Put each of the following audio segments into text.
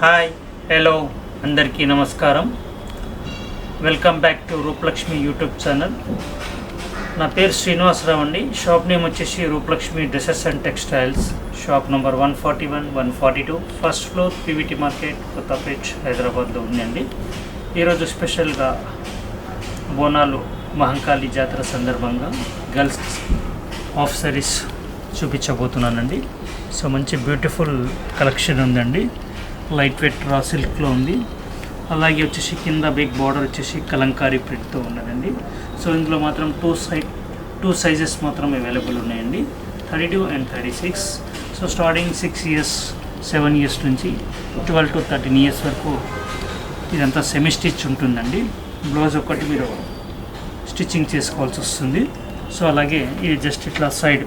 Hi hello అందరికీ నమస్కారం. Welcome back to Rupalakshmi YouTube channel. నా పేరు శ్రీనివాసరావు అండి. షాప్ నేమ్ వచ్చేసి Rupalakshmi dresses and textiles. Shop number 141, 142, first floor, PVT market, Kothapet, హైదరాబాద్లో ఉందండి. ఈరోజు స్పెషల్గా బోనాలు మహంకాళి జాతర సందర్భంగా గర్ల్స్ హాఫ్ సారీస్ చూపించబోతున్నానండి. సో మంచి బ్యూటిఫుల్ కలెక్షన్ ఉందండి. లైట్ వెయిట్ రా సిల్క్లో ఉంది. అలాగే వచ్చేసి కింద బిగ్ బార్డర్ వచ్చేసి కలంకారీ ప్రింట్తో ఉన్నదండి. సో ఇందులో మాత్రం టూ సైజెస్ మాత్రం అవైలబుల్ ఉన్నాయండి, 32 and 36. So starting 6 years 7 years నుంచి 12 to 13 years వరకు ఇదంతా సెమీ స్టిచ్ ఉంటుందండి. బ్లౌజ్ ఒకటి మీరు స్టిచ్చింగ్ చేసుకోవాల్సి వస్తుంది. సో అలాగే ఇది జస్ట్ ఇట్లా సైడ్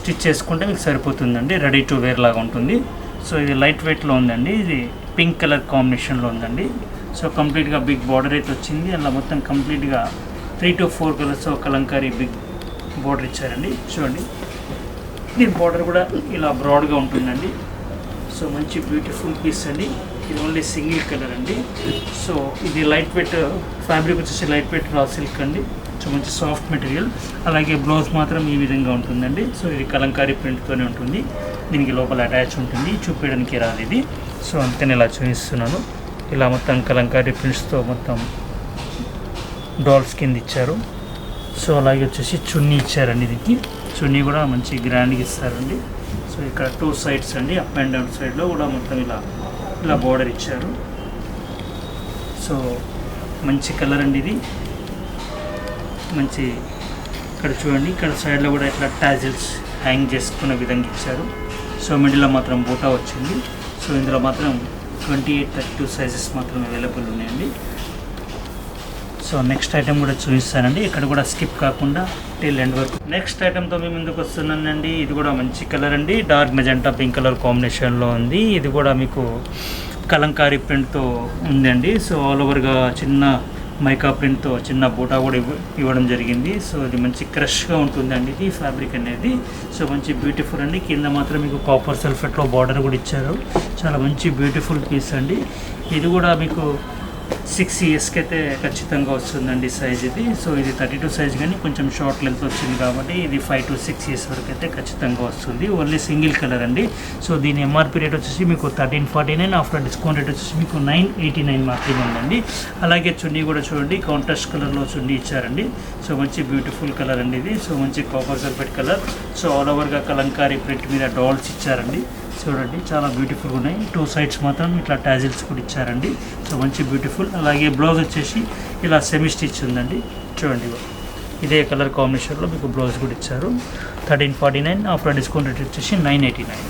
స్టిచ్ చేసుకుంటే మీకు సరిపోతుందండి. రెడీ టు వేర్ లాగా ఉంటుంది. సో ఇది లైట్ వెయిట్లో ఉందండి. ఇది పింక్ కలర్ కాంబినేషన్లో ఉందండి. సో కంప్లీట్గా బిగ్ బార్డర్ అయితే వచ్చింది. అలా మొత్తం కంప్లీట్గా 3 to 4 colours Kalamkari big border ఇచ్చారండి. చూడండి, దీని బార్డర్ కూడా ఇలా బ్రాడ్గా ఉంటుందండి. సో మంచి బ్యూటిఫుల్ పీస్ అండి. ఇది ఓన్లీ సింగిల్ కలర్ అండి. సో ఇది లైట్ వెయిట్ ఫ్యాబ్రిక్ వచ్చేసి లైట్ వెయిట్ రా సిల్క్ అండి. సో మంచి సాఫ్ట్ మెటీరియల్. అలాగే బ్లౌజ్ మాత్రం ఈ విధంగా ఉంటుందండి. సో ఇది కలంకారీ ప్రింట్తోనే ఉంటుంది. దీనికి లోపల అటాచ్ ఉంటుంది, చూపించడానికి రాదు ఇది. సో అంతేనే ఇలా చూపిస్తున్నాను. ఇలా మొత్తం కలంకారీ ప్రింట్స్తో మొత్తం డాల్స్ కింద ఇచ్చారు. సో అలాగే వచ్చేసి చున్నీ ఇచ్చారండి. దీనికి చున్నీ కూడా మంచి గ్రాండ్గా ఇస్తారండి. సో ఇక్కడ 2 sides అండి, అప్ అండ్ డౌన్ సైడ్లో కూడా మొత్తం ఇలా బార్డర్ ఇచ్చారు. సో మంచి కలర్ అండి ఇది. మంచి ఇక్కడ చూడండి, ఇక్కడ సైడ్లో కూడా ఇట్లా టాజిల్స్ హ్యాంగ్ చేసుకునే విధంగా ఇచ్చారు. సో మిడిల్లో మాత్రం బూటా వచ్చింది. సో ఇందులో మాత్రం 28, 32 సైజెస్ మాత్రం అవైలబుల్ ఉన్నాయండి. సో నెక్స్ట్ ఐటెం కూడా చూపిస్తానండి. ఇక్కడ కూడా స్కిప్ కాకుండా టిల్ ఎండ్ వరకు. నెక్స్ట్ ఐటెంతో మేము ముందుకు వస్తున్నానండి. ఇది కూడా మంచి కలర్ అండి. డార్క్ మెజెంటా పింక్ కలర్ కాంబినేషన్లో ఉంది. ఇది కూడా మీకు కలంకారీ ప్రింట్తో ఉందండి. సో ఆల్ ఓవర్గా చిన్న మైకా ప్రింట్తో చిన్న బూటా కూడా ఇవ్వడం జరిగింది. సో ఇది మంచి క్రష్గా ఉంటుందండి ఇది ఫ్యాబ్రిక్ అనేది. సో మంచి బ్యూటిఫుల్ అండి. కింద మాత్రం మీకు కాపర్ సల్ఫేట్లో బార్డర్ కూడా ఇచ్చారు. చాలా మంచి బ్యూటిఫుల్ పీస్ అండి. ఇది కూడా మీకు 6 yearsకి అయితే ఖచ్చితంగా వస్తుందండి సైజ్ ఇది. సో ఇది 32 సైజ్ కానీ కొంచెం షార్ట్ లెంత్ వచ్చింది కాబట్టి ఇది 5 to 6 years వరకు అయితే ఖచ్చితంగా వస్తుంది. ఓన్లీ సింగిల్ కలర్ అండి. సో దీని ఎంఆర్పి రేట్ వచ్చేసి మీకు 1349, ఆఫ్టర్ డిస్కౌంట్ రేట్ వచ్చేసి మీకు 989 మాత్రమే ఉందండి. అలాగే చున్నీ కూడా చూడండి, కాంట్రాస్ట్ కలర్లో చున్నీ ఇచ్చారండి. సో మంచి బ్యూటిఫుల్ కలర్ అండి ఇది. సో మంచి copper sulphate colour. So all ఓవర్గా కలంకారీ ప్రింట్ మీద డాల్స్ ఇచ్చారండి. చూడండి, చాలా బ్యూటిఫుల్గా ఉన్నాయి. 2 sides మాత్రం ఇట్లా టాజిల్స్ కూడా ఇచ్చారండి. సో మంచి బ్యూటిఫుల్. అలాగే బ్లౌజ్ వచ్చేసి ఇలా సెమీ స్టిచ్ ఉందండి. చూడండి, ఇదే కలర్ కాంబినేషన్లో మీకు బ్లౌజ్ కూడా ఇచ్చారు. 1349, ఆఫ్టర్ డిస్కౌంట్ రేట్ వచ్చేసి 989.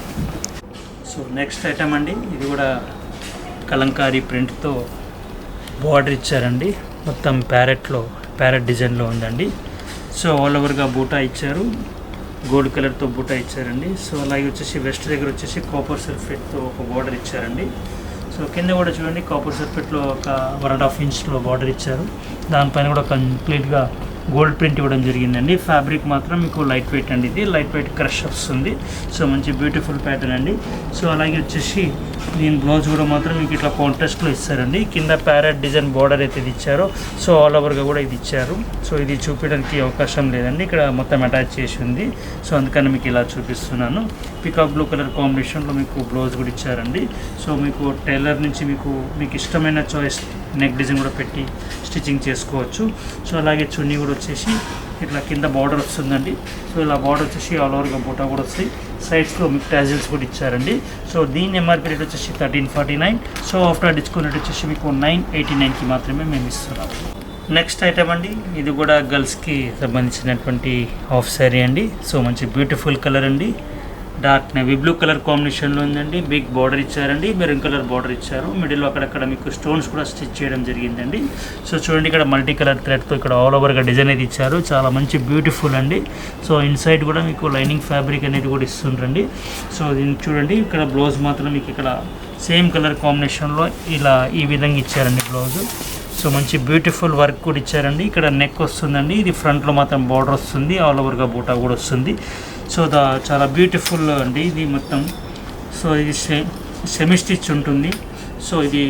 సో నెక్స్ట్ ఐటమ్ అండి. ఇది కూడా కలంకారీ ప్రింట్తో బార్డర్ ఇచ్చారండి. మొత్తం ప్యారెట్ డిజైన్లో ఉందండి. సో ఆల్ ఓవర్గా బూటా ఇచ్చారు, గోల్డ్ కలర్తో బూటా ఇచ్చారండి. సో అలాగే వచ్చేసి వెస్ట్ దగ్గర వచ్చేసి కాపర్ సల్ఫేట్తో ఒక బార్డర్ ఇచ్చారండి. సో కింద కూడా చూడండి, కాపర్ సల్ఫేట్లో ఒక 1.5 inchలో బార్డర్ ఇచ్చారు. దానిపైన కూడా కంప్లీట్గా గోల్డ్ ప్రింట్ ఇవ్వడం జరిగిందండి. ఫ్యాబ్రిక్ మాత్రం మీకు లైట్ వెయిట్ అండి. ఇది లైట్ వెయిట్ క్రష్ వస్తుంది. సో మంచి బ్యూటిఫుల్ ప్యాటర్న్ అండి. సో అలాగే వచ్చేసి దీని బ్లౌజ్ కూడా మాత్రం మీకు ఇట్లా కాంట్రాస్ట్లో ఇస్తారండి. కింద ప్యారెట్ డిజైన్ బార్డర్ అయితే ఇది ఇచ్చారో, సో ఆల్ ఓవర్గా కూడా ఇది ఇచ్చారు. సో ఇది చూపించడానికి అవకాశం లేదండి, ఇక్కడ మొత్తం అటాచ్ చేసి ఉంది. సో అందుకని మీకు ఇలా చూపిస్తున్నాను. పికాక్ బ్లూ కలర్ కాంబినేషన్లో మీకు బ్లౌజ్ కూడా ఇచ్చారండి. సో మీకు టైలర్ నుంచి మీకు ఇష్టమైన చాయిస్ నెక్ డిజైన్ కూడా పెట్టి స్టిచ్చింగ్ చేసుకోవచ్చు. సో అలాగే చున్నీ కూడా వచ్చేసి ఇట్లా కింద బార్డర్ వస్తుందండి. సో ఇలా బార్డర్ వచ్చేసి ఆల్ ఓవర్గా బూటా కూడా వస్తాయి. సైడ్స్లో మీకు టాజిల్స్ కూడా ఇచ్చారండి. సో దీని ఎంఆర్పి రేట్ వచ్చేసి 1349. సో ఆఫ్టర్ డిస్కౌంట్ రేట్ వచ్చేసి మీకు 989కి మాత్రమే మేము ఇస్తున్నాము. నెక్స్ట్ ఐటమ్ అండి. ఇది కూడా గర్ల్స్కి సంబంధించినటువంటి హాఫ్ శారీ అండి. సో మంచి బ్యూటిఫుల్ కలర్ అండి. డార్క్ నేవీ బ్లూ కలర్ కాంబినేషన్లో ఉందండి. బిగ్ బార్డర్ ఇచ్చారండి, మెరూన్ కలర్ బార్డర్ ఇచ్చారు. మిడిల్లో అక్కడక్కడ మీకు స్టోన్స్ కూడా స్టిచ్ చేయడం జరిగిందండి. సో చూడండి, ఇక్కడ మల్టీ కలర్ థ్రెడ్తో ఇక్కడ ఆల్ ఓవర్గా డిజైన్ అయితే ఇచ్చారు. చాలా మంచి బ్యూటిఫుల్ అండి. సో ఇన్సైడ్ కూడా మీకు లైనింగ్ ఫ్యాబ్రిక్ అనేది కూడా ఇస్తుండ్రండి. సో దీన్ని చూడండి, ఇక్కడ బ్లౌజ్ మాత్రం మీకు ఇక్కడ సేమ్ కలర్ కాంబినేషన్లో ఇలా ఈ విధంగా ఇచ్చారండి బ్లౌజ్. సో మంచి బ్యూటిఫుల్ వర్క్ కూడా ఇచ్చారండి. ఇక్కడ నెక్ వస్తుందండి, ఇది ఫ్రంట్లో మాత్రం బార్డర్ వస్తుంది, ఆల్ ఓవర్గా బూటా కూడా వస్తుంది. సో చాలా బ్యూటిఫుల్ అండి ఇది మొత్తం. సో ఇది సెమీ స్టిచ్ ఉంటుంది. సో ఇది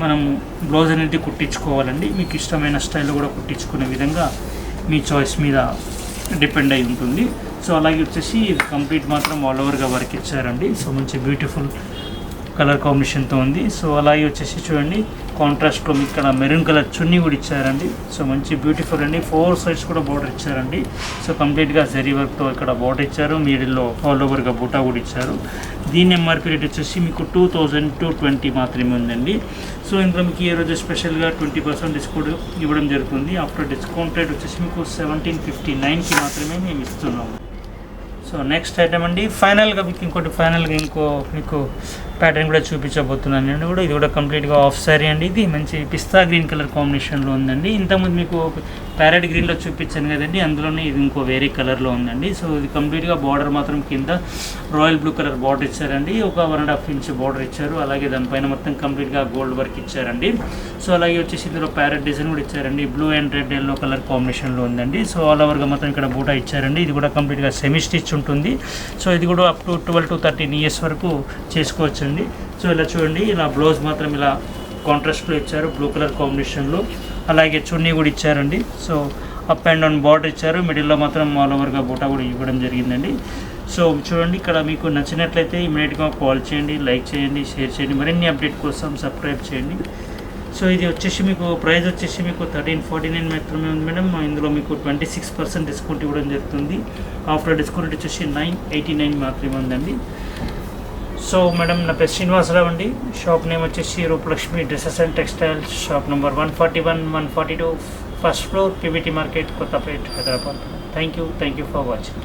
మనము బ్లౌజ్ అనేది కుట్టించుకోవాలండి. మీకు ఇష్టమైన స్టైల్లో కూడా కుట్టించుకునే విధంగా మీ చాయిస్ మీద డిపెండ్ అయి ఉంటుంది. సో అలాగే వచ్చేసి ఇది కంప్లీట్ మాత్రం ఆల్ ఓవర్గా వర్క్ ఇచ్చారండి. సో మంచి బ్యూటిఫుల్ కలర్ కాంబినేషన్తో ఉంది. సో అలాగే వచ్చేసి చూడండి కాంట్రాస్ట్లో మీకు ఇక్కడ మెరూన్ కలర్ చున్నీ కూడా ఇచ్చారండి. సో మంచి బ్యూటిఫుల్ అండి. 4 సైడ్స్ కూడా బార్డర్ ఇచ్చారండి. సో కంప్లీట్గా జరీ వర్క్తో ఇక్కడ బార్డర్ ఇచ్చారు. మిడిల్లో ఆల్ ఓవర్గా బూటా కూడా ఇచ్చారు. దీని ఎంఆర్పీ రేట్ వచ్చేసి మీకు 2220 మాత్రమే ఉందండి. సో ఇందులో మీకు ఈ రోజు స్పెషల్గా 20% డిస్కౌంట్ ఇవ్వడం జరుగుతుంది. ఆఫ్టర్ డిస్కౌంట్ రేట్ వచ్చేసి మీకు 1759కి మాత్రమే మేము ఇస్తున్నాము. సో నెక్స్ట్ ఐటమ్ అండి, ఫైనల్గా మీకు మీకు ప్యాటర్న్ కూడా చూపించబోతున్నాను అండి. ఇది కూడా కంప్లీట్గా ఆఫ్ సారీ అండి. ఇది మంచి పిస్తా గ్రీన్ కలర్ కాంబినేషన్లో ఉందండి. ఇంతకుముందు మీకు ప్యారెట్ గ్రీన్లో చూపించాను కదండి, అందులోనే ఇది ఇంకో వేరే కలర్లో ఉందండి. సో ఇది కంప్లీట్గా బార్డర్ మాత్రం కింద రాయల్ బ్లూ కలర్ బార్డర్ ఇచ్చారండి. ఒక 1.5 ఇంచ్ బార్డర్ ఇచ్చారు. అలాగే దానిపైన మొత్తం కంప్లీట్గా గోల్డ్ వర్క్ ఇచ్చారండి. సో అలాగే వచ్చేసి ఇందులో ప్యారెట్ డిజైన్ కూడా ఇచ్చారండి. Blue and red yellow colour కాంబినేషన్లో ఉందండి. సో ఆల్ ఓవర్గా మొత్తం ఇక్కడ బూటా ఇచ్చారండి. ఇది కూడా కంప్లీట్గా సెమీ స్టిచ్ ఉంటుంది. సో ఇది కూడా అప్ టు 12 to 13 ఇయర్స్ వరకు చేసుకోవచ్చండి. సో ఇలా చూడండి, ఇలా బ్లౌజ్ మాత్రం ఇలా కాంట్రాస్ట్లో ఇచ్చారు బ్లూ కలర్ కాంబినేషన్లో. అలాగే చున్నీ కూడా ఇచ్చారండి. So up and down border ఇచ్చారు. మిడిల్లో మాత్రం ఆల్ ఓవర్గా బూటా కూడా ఇవ్వడం జరిగిందండి. సో చూడండి, ఇక్కడ మీకు నచ్చినట్లయితే ఇమీడియట్గా కాల్ చేయండి, లైక్ చేయండి, షేర్ చేయండి. మరిన్ని అప్డేట్ కోసం సబ్స్క్రైబ్ చేయండి. సో ఇది వచ్చేసి మీకు ప్రైస్ వచ్చేసి మీకు 1349 మాత్రమే ఉంది మేడం. ఇందులో మీకు 26% డిస్కౌంట్ ఇవ్వడం జరుగుతుంది. ఆఫ్టర్ డిస్కౌంట్ వచ్చేసి 989 మాత్రమే ఉందండి. సో మేడం, నా పేరు శ్రీనివాసరావు అండి. షాప్ నేమ్ వచ్చేసి Rupalakshmi dresses and textiles, shop number 141, 142, first floor, PVT market, Kothapet, Hyderabad. Thank you for watching.